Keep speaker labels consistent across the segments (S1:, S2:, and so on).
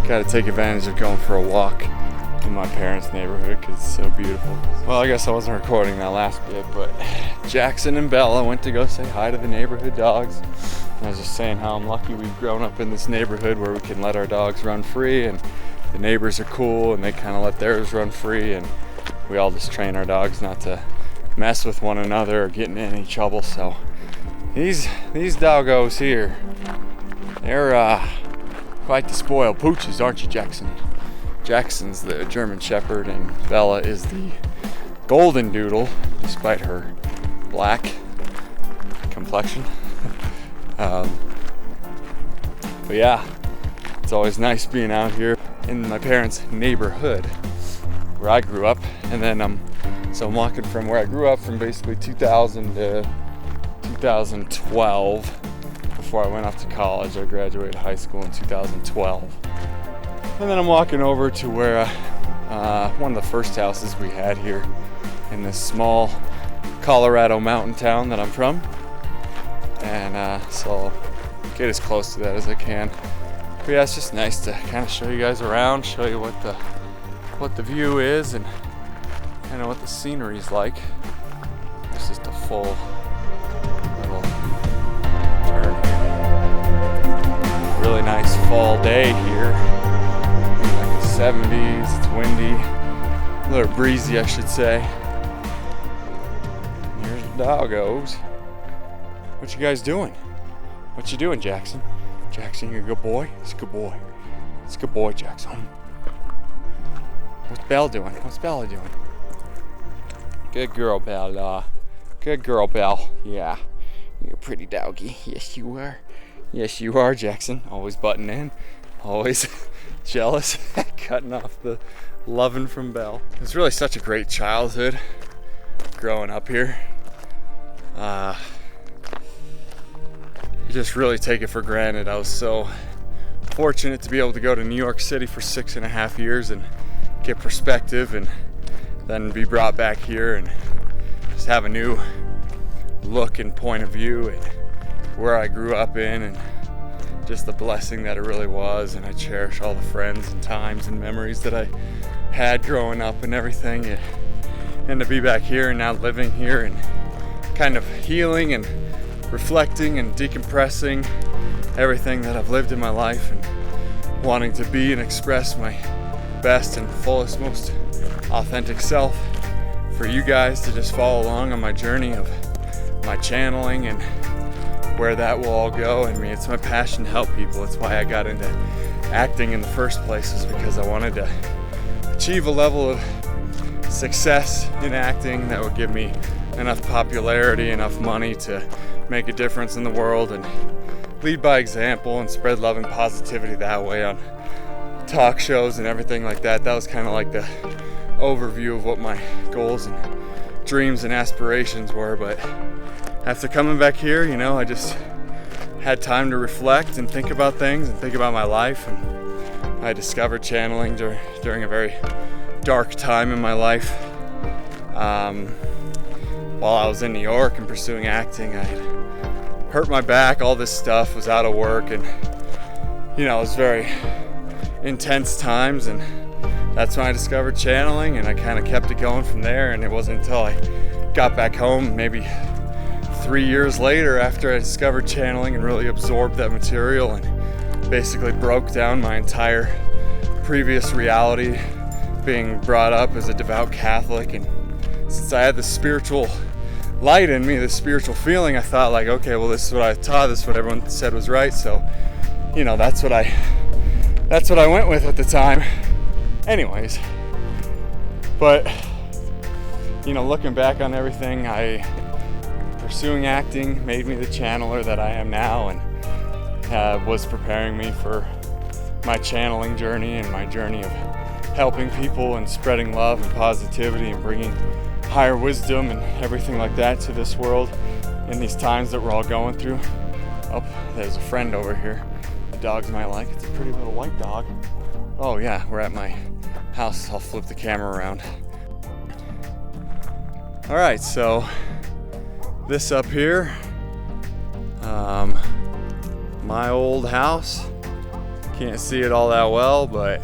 S1: Got to take advantage of going for a walk in my parents' neighborhood because it's so beautiful. Well, I guess I wasn't recording that last bit, but Jackson and Bella went to go say hi to the neighborhood dogs. I was just saying how I'm lucky we've grown up in this neighborhood where we can let our dogs run free, and the neighbors are cool and they kind of let theirs run free, and we all just train our dogs not to mess with one another or get in any trouble. So these doggos here, they're quite the spoiled pooches, aren't you, Jackson? Jackson's the German Shepherd and Bella is the Golden Doodle, despite her black complexion. But yeah, it's always nice being out here in my parents' neighborhood where I grew up. And then I'm walking from where I grew up from basically 2000 to 2012 before I went off to college. I graduated high school in 2012. And then I'm walking over to where one of the first houses we had here in this small Colorado mountain town that I'm from. And so I'll get as close to that as I can. But yeah, it's just nice to kind of show you guys around, show you what the view is and kind of what the scenery is like. It's just a full little turn here. Really nice fall day here. Like the 70s, it's windy, a little breezy I should say. Here's the doggos. What you guys doing? What you doing, Jackson? Jackson, you're a good boy? It's a good boy. It's a good boy, Jackson. What's Belle doing? What's Bella doing? Good girl, Bella. Good girl, Belle. Yeah. You're a pretty doggy. Yes, you are. Yes, you are, Jackson. Always butting in. Always jealous. Cutting off the loving from Belle. It was really such a great childhood growing up here. You just really take it for granted. I was so fortunate to be able to go to New York City for 6.5 years and get perspective, and then be brought back here and just have a new look and point of view at where I grew up in, and just the blessing that it really was. And I cherish all the friends and times and memories that I had growing up and everything, and to be back here and now living here and kind of healing and reflecting and decompressing everything that I've lived in my life, and wanting to be and express my best and fullest, most authentic self for you guys to just follow along on my journey of my channeling and where that will all go. I mean, it's my passion to help people. It's why I got into acting in the first place, is because I wanted to achieve a level of success in acting that would give me enough popularity, enough money to make a difference in the world and lead by example and spread love and positivity that way on talk shows and everything like that. That was kind of like the overview of what my goals and dreams and aspirations were. But after coming back here, you know, I just had time to reflect and think about things and think about my life. And I discovered channeling during a very dark time in my life. While I was in New York and pursuing acting, I hurt my back, all this stuff, was out of work, and you know, it was very intense times, and that's when I discovered channeling, and I kind of kept it going from there. And it wasn't until I got back home, maybe 3 years later, after I discovered channeling and really absorbed that material and basically broke down my entire previous reality, being brought up as a devout Catholic. And since I had this spiritual light in me, this spiritual feeling, I thought like, okay, well, this is what I taught, this is what everyone said was right, so you know, that's what I went with at the time. Anyways, but you know, looking back on everything, pursuing acting made me the channeler that I am now, and was preparing me for my channeling journey and my journey of helping people and spreading love and positivity and bringing higher wisdom and everything like that to this world in these times that we're all going through. Oh, there's a friend over here the dogs might like. It's a pretty little white dog. Oh yeah, we're at my house. I'll flip the camera around. All right, so this up here, my old house, Can't see it all that well, but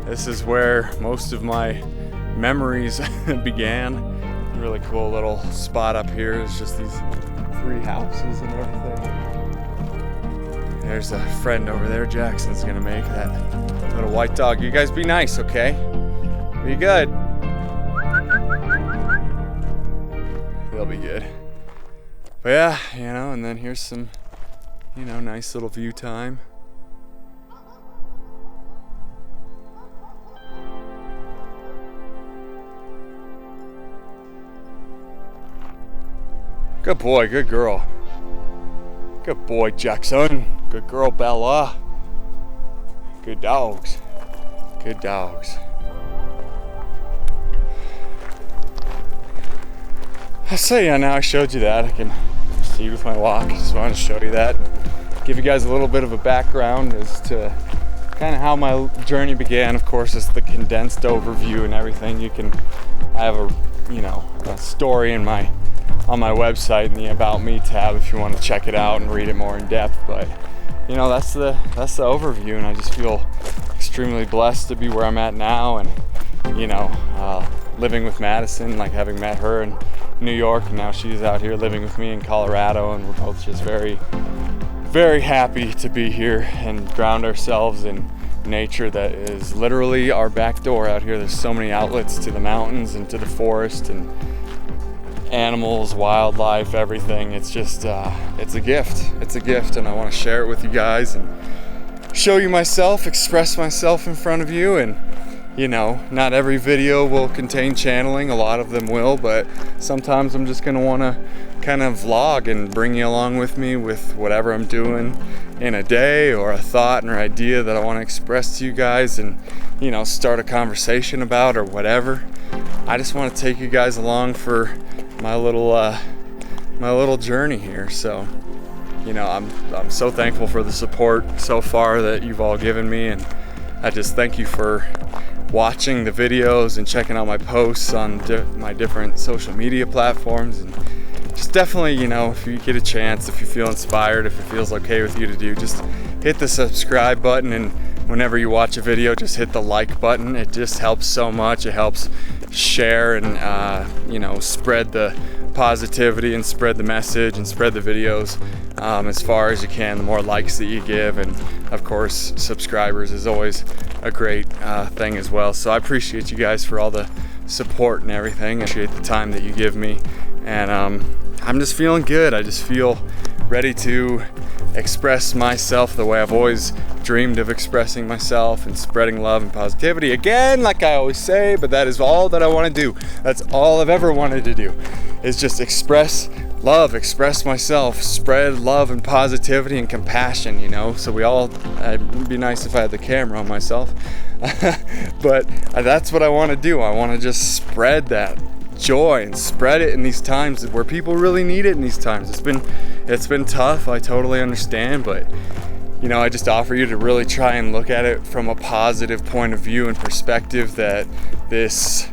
S1: this is where most of my memories began. Really cool little spot up here. It's just these 3 houses and everything. There's a friend over there. Jackson's gonna make that little white dog. You guys be nice, okay? Be good. They'll be good. But yeah, and then here's some, nice little view time. Good boy, good girl. Good boy, Jackson. Good girl, Bella. Good dogs. Good dogs. So yeah, now I showed you that. I can proceed with my walk. Just wanted to show you that. Give you guys a little bit of a background as to kind of how my journey began. Of course, it's the condensed overview and everything. I have a story on my website in the About Me tab if you want to check it out and read it more in depth. But that's the overview, and I just feel extremely blessed to be where I'm at now, and living with Madison, like having met her in New York, and now she's out here living with me in Colorado, and we're both just very, very happy to be here and ground ourselves in nature that is literally our back door out here. There's so many outlets to the mountains and to the forest and animals, wildlife, everything. It's just it's a gift. It's a gift, and I want to share it with you guys and show you myself, express myself in front of you. And not every video will contain channeling. A lot of them will, but sometimes I'm just gonna want to kind of vlog and bring you along with me with whatever I'm doing in a day, or a thought or idea that I want to express to you guys, and start a conversation about, or whatever. I just want to take you guys along for my little journey here. So I'm so thankful for the support so far that you've all given me, and I just thank you for watching the videos and checking out my posts on my different social media platforms. And just definitely, if you get a chance, if you feel inspired, if it feels okay with you to do, just hit the subscribe button, and whenever you watch a video, just hit the like button. It just helps so much. It helps share and spread the positivity and spread the message and spread the videos as far as you can. The more likes that you give, and of course subscribers is always a great thing as well. So I appreciate you guys for all the support and everything. I appreciate the time that you give me, and I'm just feeling good. I just feel ready to express myself the way I've always dreamed of expressing myself, and spreading love and positivity. Again, like I always say, but that is all that I want to do. That's all I've ever wanted to do, is just express love, express myself, spread love and positivity and compassion, so it'd be nice if I had the camera on myself, but that's what I want to do. I want to just spread that joy and spread it in these times where people really need it. In these times, it's been tough. I totally understand, but I just offer you to really try and look at it from a positive point of view and perspective, that this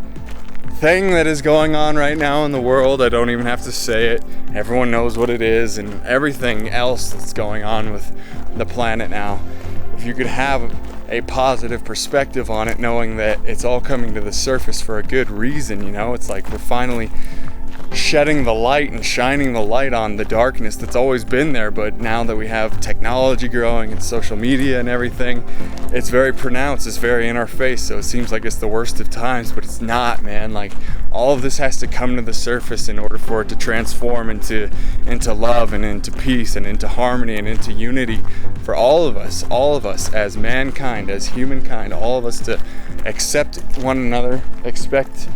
S1: thing that is going on right now in the world, I don't even have to say it, everyone knows what it is, and everything else that's going on with the planet now, if you could have a positive perspective on it, knowing that it's all coming to the surface for a good reason. It's like we're finally shedding the light and shining the light on the darkness that's always been there, but now that we have technology growing and social media and everything, it's very pronounced, it's very in our face. So it seems like it's the worst of times, but it's not, man. Like, all of this has to come to the surface in order for it to transform into love and into peace and into harmony and into unity for all of us as mankind, as humankind, all of us to accept one another, accept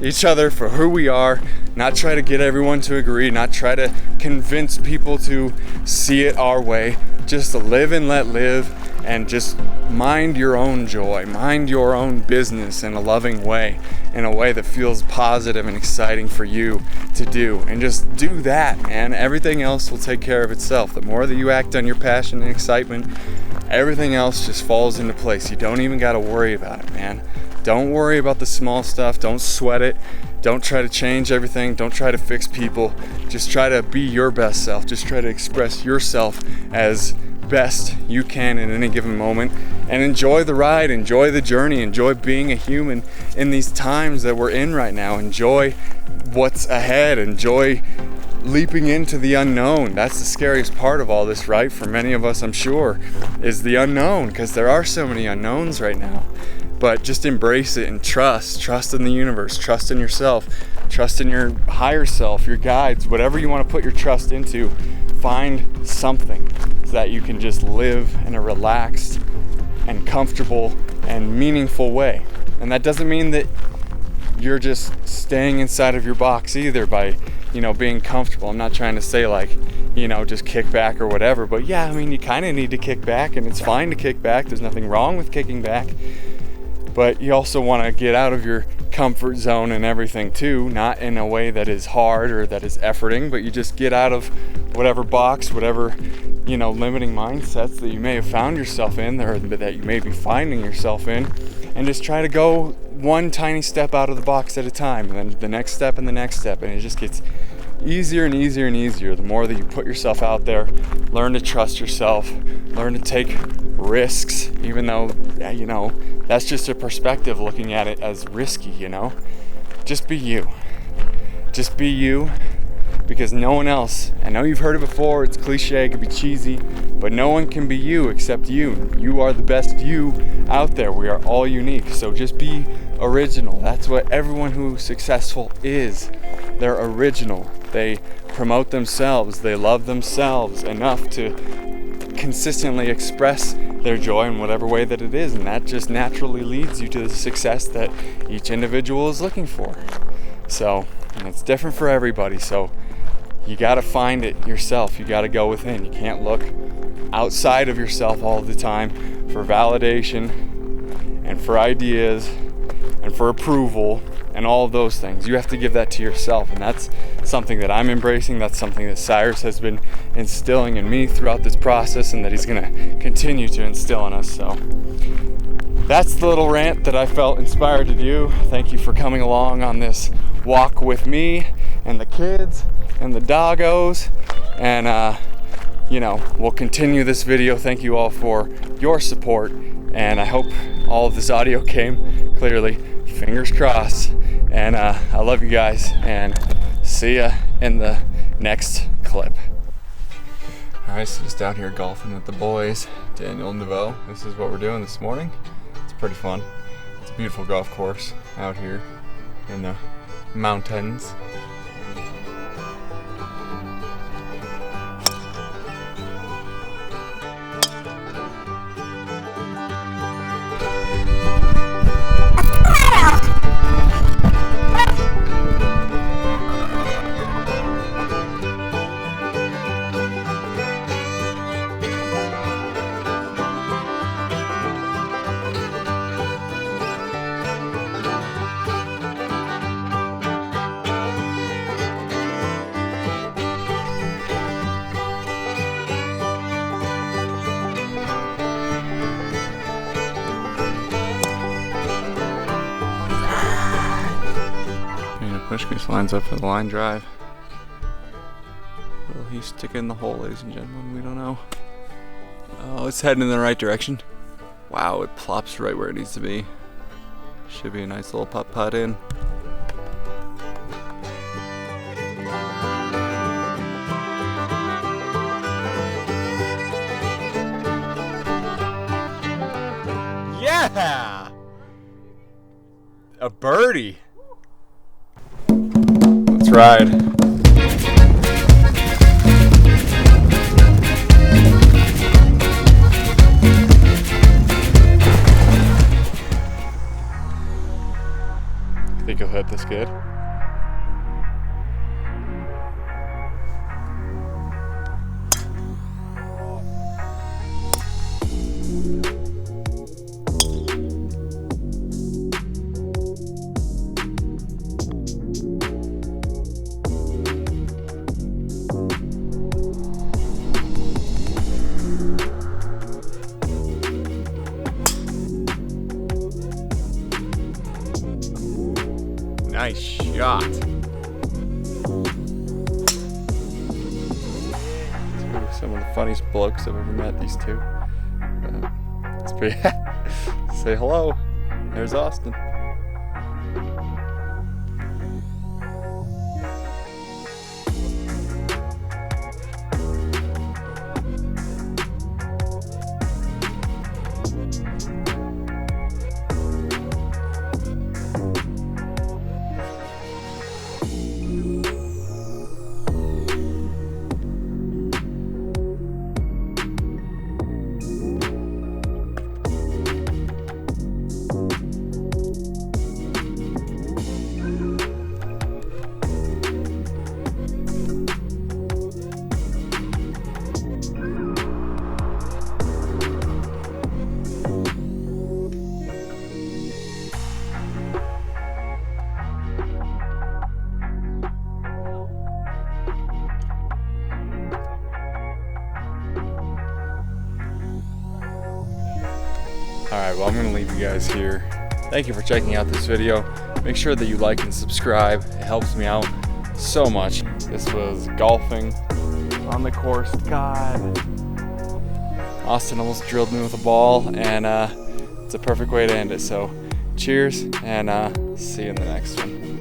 S1: each other for who we are, not try to get everyone to agree, not try to convince people to see it our way, just live and let live, and just mind your own joy, mind your own business in a loving way, in a way that feels positive and exciting for you to do. And just do that, man. Everything else will take care of itself. The more that you act on your passion and excitement, everything else just falls into place. You don't even got to worry about it, man. Don't worry about the small stuff. Don't sweat it. Don't try to change everything. Don't try to fix people. Just try to be your best self. Just try to express yourself as best you can in any given moment, and enjoy the ride, enjoy the journey, enjoy being a human in these times that we're in right now. Enjoy what's ahead, enjoy leaping into the unknown. That's the scariest part of all this, right? For many of us, I'm sure, is the unknown, because there are so many unknowns right now. But just embrace it and trust in the universe, trust in yourself, trust in your higher self, your guides, whatever you want to put your trust into. Find something so that you can just live in a relaxed and comfortable and meaningful way. And that doesn't mean that you're just staying inside of your box either by, being comfortable. I'm not trying to say just kick back or whatever, but yeah, I mean, you kind of need to kick back, and it's fine to kick back. There's nothing wrong with kicking back. But you also want to get out of your comfort zone and everything too, not in a way that is hard or that is efforting, but you just get out of whatever box, whatever, limiting mindsets that you may have found yourself in, or that you may be finding yourself in, and just try to go one tiny step out of the box at a time, and then the next step and the next step, and it just gets easier and easier and easier the more that you put yourself out there. Learn to trust yourself, learn to take risks, even though that's just a perspective looking at it as risky. Just be you, because no one else, I know you've heard it before, it's cliche, it could be cheesy, but no one can be you except you are the best you out there. We are all unique, so just be original. That's what everyone who's successful is. They're original. They promote themselves, they love themselves enough to consistently express their joy in whatever way that it is, and that just naturally leads you to the success that each individual is looking for. So, and it's different for everybody, so you gotta find it yourself. You gotta go within. You can't look outside of yourself all the time for validation and for ideas and for approval and all of those things. You have to give that to yourself, and that's something that I'm embracing. That's something that Cyrus has been instilling in me throughout this process, and that he's gonna continue to instill in us. So that's the little rant that I felt inspired to do. Thank you for coming along on this walk with me and the kids and the doggos, and we'll continue this video. Thank you all for your support, and I hope all of this audio came clearly. Fingers crossed. And I love you guys, and see ya in the next clip. Alright, so just out here golfing with the boys, Daniel and DeVoe. This is what we're doing this morning. It's pretty fun. It's a beautiful golf course out here in the mountains. Pushkish lines up for the line drive. Will he stick it in the hole, ladies and gentlemen? We don't know. Oh, it's heading in the right direction. Wow, it plops right where it needs to be. Should be a nice little putt in. Yeah! A birdie. Let's ride. Think he'll hit this good? Nice shot. Let's some of the funniest blokes I've ever met, these two. It's pretty. Say hello. There's Austin. Alright, well, I'm going to leave you guys here. Thank you for checking out this video. Make sure that you like and subscribe. It helps me out so much. This was golfing on the course. God. Austin almost drilled me with a ball, and it's a perfect way to end it. So cheers, and see you in the next one.